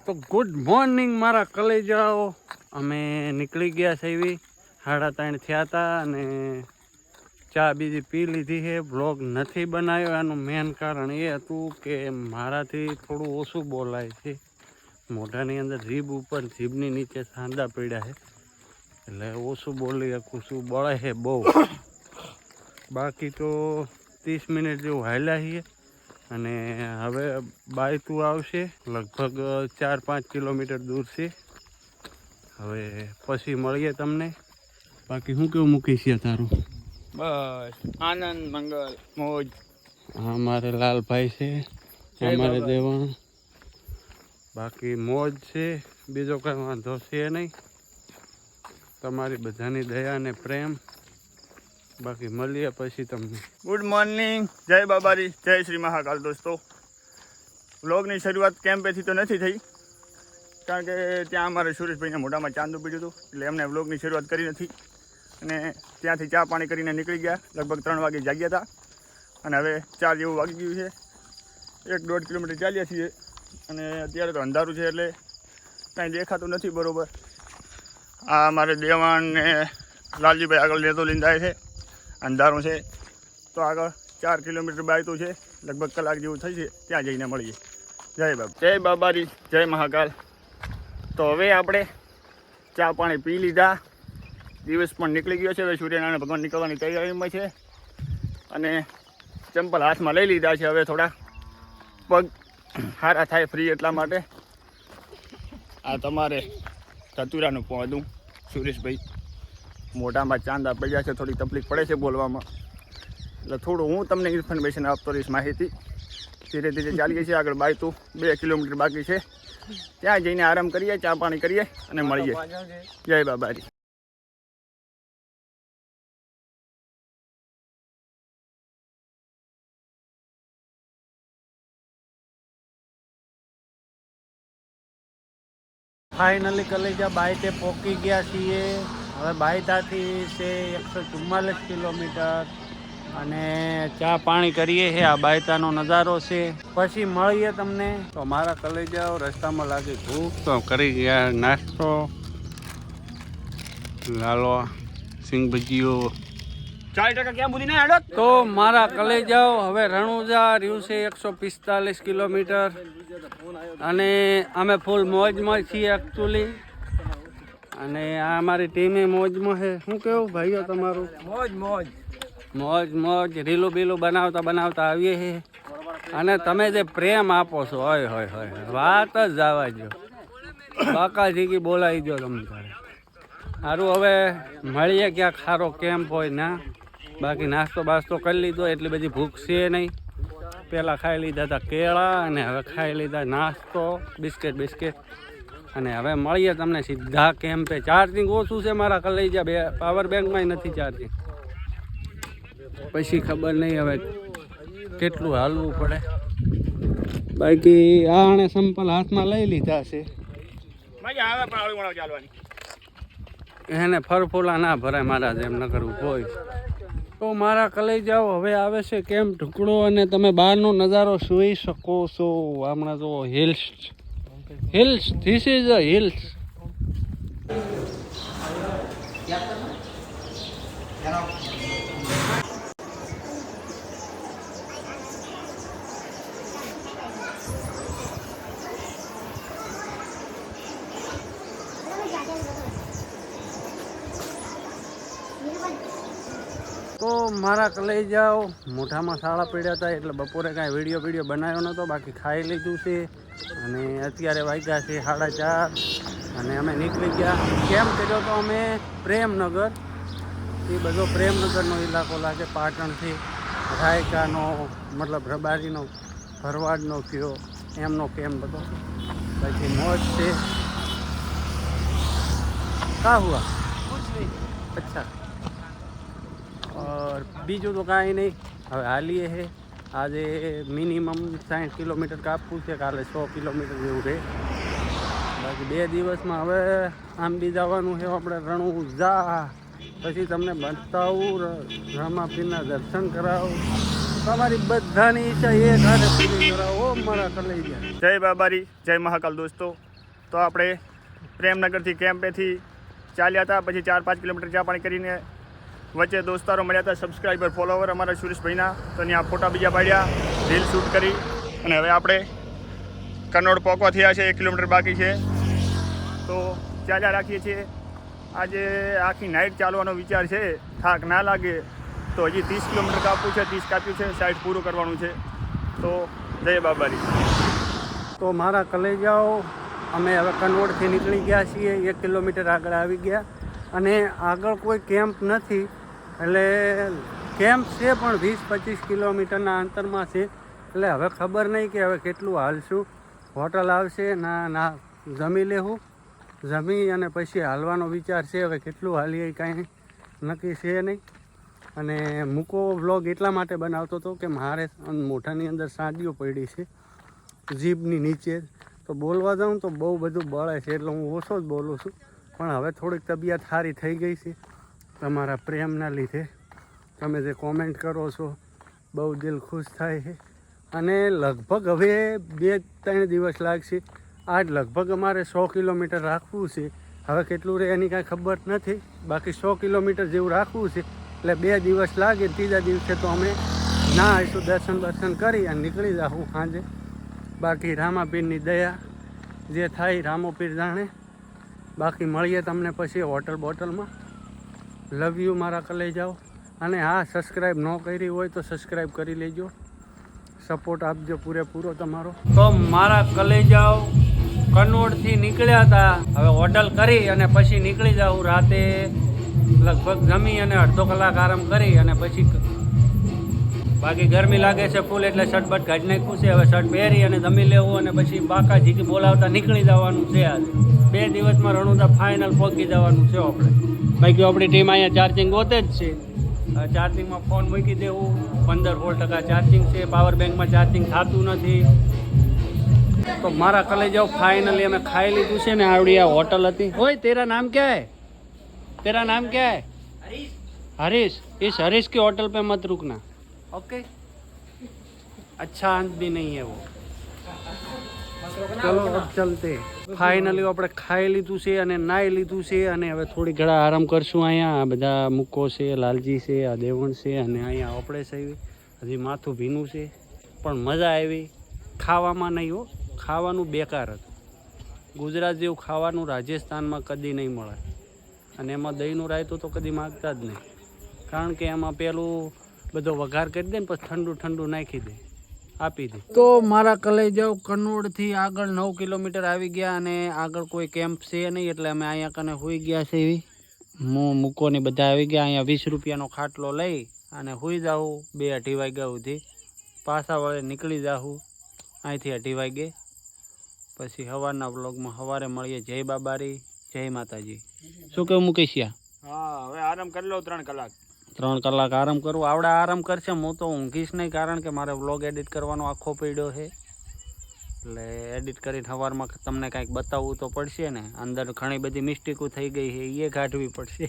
તો good morning મારા કલેજાઓ. અમે નીકળી ગયા છે એવી 3:30 થયા હતા અને ચા બીજી પી લીધી છે. વ્લોગ નથી બનાવ્યો એનું મેન કારણ એ હતું કે મારાથી થોડું ઓછું બોલાય છે. મોઢાની અંદર જીભ ઉપર જીભની નીચે સાંધા પડ્યા છે એટલે ઓછું બોલી શકું છું. બળે છે બહુ. બાકી તો 30 મિનિટ જેવું હાલ્યા છીએ અને હવે બાયતું આવશે. લગભગ 4-5 કિલોમીટર દૂર છે. હવે પછી મળીએ તમને. બાકી શું કેવું મૂકીશ તારું? બસ આનંદ મંગલ મોજ. હા, મારે લાલભાઈ છે, અમારે દેવાણ. બાકી મોજ છે, બીજો કાંઈ વાંધો છે નહીં. તમારી બધાની દયા અને પ્રેમ. બાકી મળીએ પછી તમને. ગુડ મોર્નિંગ, જય બાબારી, જય શ્રી મહાકાલ. દોસ્તો, વ્લોગની શરૂઆત કેમ્પેથી તો નથી થઈ કારણ કે ત્યાં અમારે સુરેશભાઈને મોઢામાં ચાંદુ પીડ્યું હતું એટલે એમને વ્લોગની શરૂઆત કરી નથી અને ત્યાંથી ચા પાણી કરીને નીકળી ગયા. લગભગ 3 વાગે જાગ્યા હતા અને હવે 4 જેવું વાગી ગયું છે. 1-1.5 કિલોમીટર ચાલ્યા છીએ અને અત્યારે તો અંધારું છે એટલે કાંઈ દેખાતું નથી બરાબર. આ અમારે દેવાણ ને લાલજીભાઈ આગળ લેતો લઈને જાય છે. અંધારું છે તો આગળ 4 કિલોમીટર બાયતું છે. લગભગ કલાક જેવું થઈ છે. ત્યાં જઈને મળીએ. જય બાબા, જય બાબારી, જય મહાકાલ. તો હવે આપણે ચા પાણી પી લીધા. દિવસ પણ નીકળી ગયો છે. હવે સૂર્યનારાયણ ભગવાન નીકળવાની તૈયારીમાં છે અને ચંપલ હાથમાં લઈ લીધા છે. હવે થોડા પગ સારા થાય ફ્રી એટલા માટે. આ તમારે ધતુરાનું પહોંચું સુરેશભાઈ મોઢામાં ચાંદા પડ્યા છે. થોડી તકલીફ પડે છે બોલવામાં એટલે થોડું હું તમને ઇન્ફોર્મેશન આપતો રહીશ, માહિતી. ધીરે ધીરે ચાલીએ છીએ આગળ. બાય તો 2 કિલોમીટર બાકી છે. ત્યાં જઈને આરામ કરીએ, ચા પાણી કરીએ અને મળીએ. જય બાબારી. ફાઇનલી કલેજા બાયતે પહોંચી ગયા છીએ. હવે બાયતાથી છે 144 કિલોમીટર અને ચા પાણી કરીએ છે. આ બાયતાનો નજારો છે. પછી મળીએ તમને. તો મારા કલેજાઓ રસ્તામાં લાગી ભૂખ તો કરી ગયા નાસ્તો. લાલો સિંગ ભજીયો 40% ક્યાં બુધી ના હેડો. તો મારા કલેજાઓ હવે રણુજા રહ્યું છે 145 કિલોમીટર અને અમે ફૂલ મોજમાં છીએ એકચ્યુઅલી. અને આ અમારી ટીમે મોજમાં છે. શું કેવું ભાઈઓ તમારું? મોજ મોજ મોજ મોજ. રીલું બીલું બનાવતા આવીએ છીએ અને તમે જે પ્રેમ આપો છો હોય હોય હોય વાત જ જવા દો. બાકાજી બોલાવી દો તમે તારે. સારું, હવે મળીએ ક્યાંક સારો કેમ્પ હોય ના. બાકી નાસ્તો બાસ્તો કરી લીધો, એટલી બધી ભૂખ છે નહીં. પહેલાં ખાઈ લીધા હતા કેળા અને હવે ખાઈ લીધા નાસ્તો, બિસ્કિટ અને હવે મળીએ તમને સીધા કેમ્પે. ચાર્જિંગ ઓછું છે મારા કલેજા. પાવર બેંકમાં નથી ચાર્જિંગ. પછી ખબર નહીં હવે કેટલું હાલવું પડે. બાકી આણે સંપલ હાથમાં લઈ લીધા છે. મજા આવે પણ આળું વળાવ ચાલવાની. એને ફરફોલા ના ભરાય મારા જેમ ન કરવું કોઈ. તો મારા કલેજાઓ હવે આવે છે કેમ્પ ઢુકડો અને તમે બહારનો નજારો જોઈ શકો છો. હમણાં તો hills this is a hills. તો મારા કલેજાઓ મોઢામાં શાળા પડ્યા હતા એટલે બપોરે કાંઈ વિડીયો બનાવ્યો નહોતો. બાકી ખાઈ લીધું છે અને અત્યારે વાગ્યા છે 4:30 અને અમે નીકળી ગયા. કેમ કર્યો તો અમે પ્રેમનગર. એ બધો પ્રેમનગરનો ઇલાકો લાગે. પાટણથી રાયકાનો મતલબ રબારીનો ભરવાડનો કયો એમનો કેમ બધો. પછી મોજ છે. કા હુઆ અચ્છા. और બીજું તો કાંઈ નહીં. હવે હાલીએ છે. આજે મિનિમમ 60 કિલોમીટર કાપવું છે. કાલે 100 કિલોમીટર જેવું રહે. બાકી 2 દિવસમાં હવે આમ બી જવાનું છે આપણે રણુજા. પછી તમને બતાવું, રામાપીરના દર્શન કરાવું. તમારી બધાની ઈચ્છા એક હાથે પૂરી કરાવો મારા કલેજા. જય બાબારી, જય મહાકાલ. દોસ્તો, તો આપણે પ્રેમનગરથી કેમ્પેથી ચાલ્યા હતા, પછી 4-5 કિલોમીટર ચા પાણી કરીને વચ્ચે દોસ્તારો મળ્યા હતા, સબસ્ક્રાઈબર ફોલોવર અમારા સુરેશભાઈના, તો ત્યાં ફોટા બીજા પાડ્યા, રીલ શૂટ કરી અને હવે આપણે કનોડ પહોંચવા થયા છે, 1 કિલોમીટર બાકી છે તો ચાલ્યા રાખીએ છીએ. આજે આખી નાઇટ ચાલવાનો વિચાર છે, થાક ના લાગે તો હજી 30 કિલોમીટર કાપવું છે, 30 કાપ્યું છે, 60 પૂરું કરવાનું છે. તો જય બાબારી. તો મારા કલેજાઓ, અમે હવે કનોડથી નીકળી ગયા છીએ, 1 કિલોમીટર આગળ આવી ગયા અને આગળ કોઈ કેમ્પ નથી, એટલે કેમ્પ છે પણ 20-25 કિલોમીટરના અંતરમાં છે. એટલે હવે ખબર નહીં કે હવે કેટલું હાલશું. હોટલ આવશે ના જમી લેવું, જમી અને પછી હાલવાનો વિચાર છે. હવે કેટલું હાલીએ કાંઈ નક્કી છે નહીં. અને મૂકો વ્લોગ એટલા માટે બનાવતો હતો કે મારે મોઢાની અંદર સાંડીઓ પડી છે જીભની નીચે, તો બોલવા જાઉં તો બહુ બધું બળે છે, એટલે હું ઓછો જ બોલું છું. પણ હવે થોડીક તબિયત સારી થઈ ગઈ છે તમારા પ્રેમના લીધે. તમે જે કોમેન્ટ કરો છો બહુ દિલ ખુશ થાય છે. અને લગભગ હવે 2-3 દિવસ લાગશે. આજ લગભગ અમારે 100 કિલોમીટર રાખવું છે. હવે કેટલું રહે એની કાંઈ ખબર નથી, બાકી 100 કિલોમીટર જેવું રાખવું છે. એટલે 2 દિવસ લાગે, ત્રીજા દિવસે તો અમે ના આવીશું, દર્શન કરી અને નીકળી જાઉં સાંજે. બાકી રામાપીરની દયા જે થાય રામોપીર જાણે. બાકી મળીએ તમને પછી હોટલ બોટલમાં. લવ યુ મારા કલેજાઓ. અને હા, સબસ્ક્રાઈબ ન કરી હોય તો સબસ્ક્રાઈબ કરી લેજો, સપોર્ટ આપજો પૂરેપૂરો તમારો. તો મારા કલેજાઓ કનોડથી નીકળ્યા હતા, હવે હોટલ કરી અને પછી નીકળી જાઉં. રાતે લગભગ જમી અને અડધો કલાક આરામ કરી અને પછી, બાકી ગરમી લાગે છે ફૂલ, એટલે શર્ટ બટ કાઢી નાખ્યું છે. હવે શર્ટ પહેરી અને જમી લેવું અને પછી બાકાજીથી બોલાવતા નીકળી જવાનું છે. આજે 2 દિવસમાં રણુદા ફાઇનલ પહોંચી જવાનું છે આપણે. બાકી આપણી ટીમ અહીંયા ચાર્જિંગ ગોતે જ છે. ચાર્જિંગમાં ફોન મૂકી દેવું, 15% ચાર્જિંગ છે. પાવર બેંકમાં ચાર્જિંગ થતું નથી. તો મારા કલેજાઓ ફાઇનલી અમે ખાઈ લીધું છે ને. આવડી આ હોટલ હતી. ઓય તેરા નામ ક્યા હૈ? तेरा नाम क्या है? हरीश. इस हरीश की होटल पे मत रुकना, ओके? अच्छा अंत भी नहीं है वो. चलो अब चलते. ફાઇનલી આપણે ખાઈ લીધું છે અને નાહી લીધું છે અને હવે થોડી ઘણા આરામ કરશું. અહીંયા આ બધા મૂકો છે, લાલજી છે, આ દેવણ છે અને અહીંયા આપણે છે. હજી માથું ભીનું છે પણ મજા આવી. ખાવામાં નહીં હો, ખાવાનું બેકાર હતું. ગુજરાત જેવું ખાવાનું રાજસ્થાનમાં કદી નહીં મળે. અને એમાં દહીંનું રાયતું તો કદી માગતા જ નહીં, કારણ કે એમાં પેલું બધો વઘાર કરી દે ને પછી ઠંડુ નાખી દે, આપી દે. તો મારા કલેજાઓ કનોડથી આગળ 9 કિલોમીટર આવી ગયા અને આગળ કોઈ કેમ્પ છે નહીં, એટલે અમે અહીંયા કને હોઈ ગયા છે. એવી મૂકોની બધા આવી ગયા. અહીંયા 20 રૂપિયાનો ખાટલો લઈ અને હોઈ જાઉં 2-2:30 વાગ્યા સુધી. પાછા વળે નીકળી જાઉં અહીંથી 2:30 વાગે. પછી સવારના વ્લોગમાં સવારે મળીએ. જય બાબારી, જય માતાજી. શું કેવું મુકેશિયા? હા, હવે આરામ કરી લો 3 કલાક. 3 કલાક આરામ કરવું. આવડે આરામ કરશે, હું તો ઊંઘીશ નહીં, કારણ કે મારે વ્લોગ એડિટ કરવાનો આખો પડ્યો છે. એટલે એડિટ કરીને સવારમાં તમને કાંઈક બતાવવું તો પડશે ને. અંદર ઘણી બધી મિસ્ટેકો થઈ ગઈ છે, એ કાઢવી પડશે.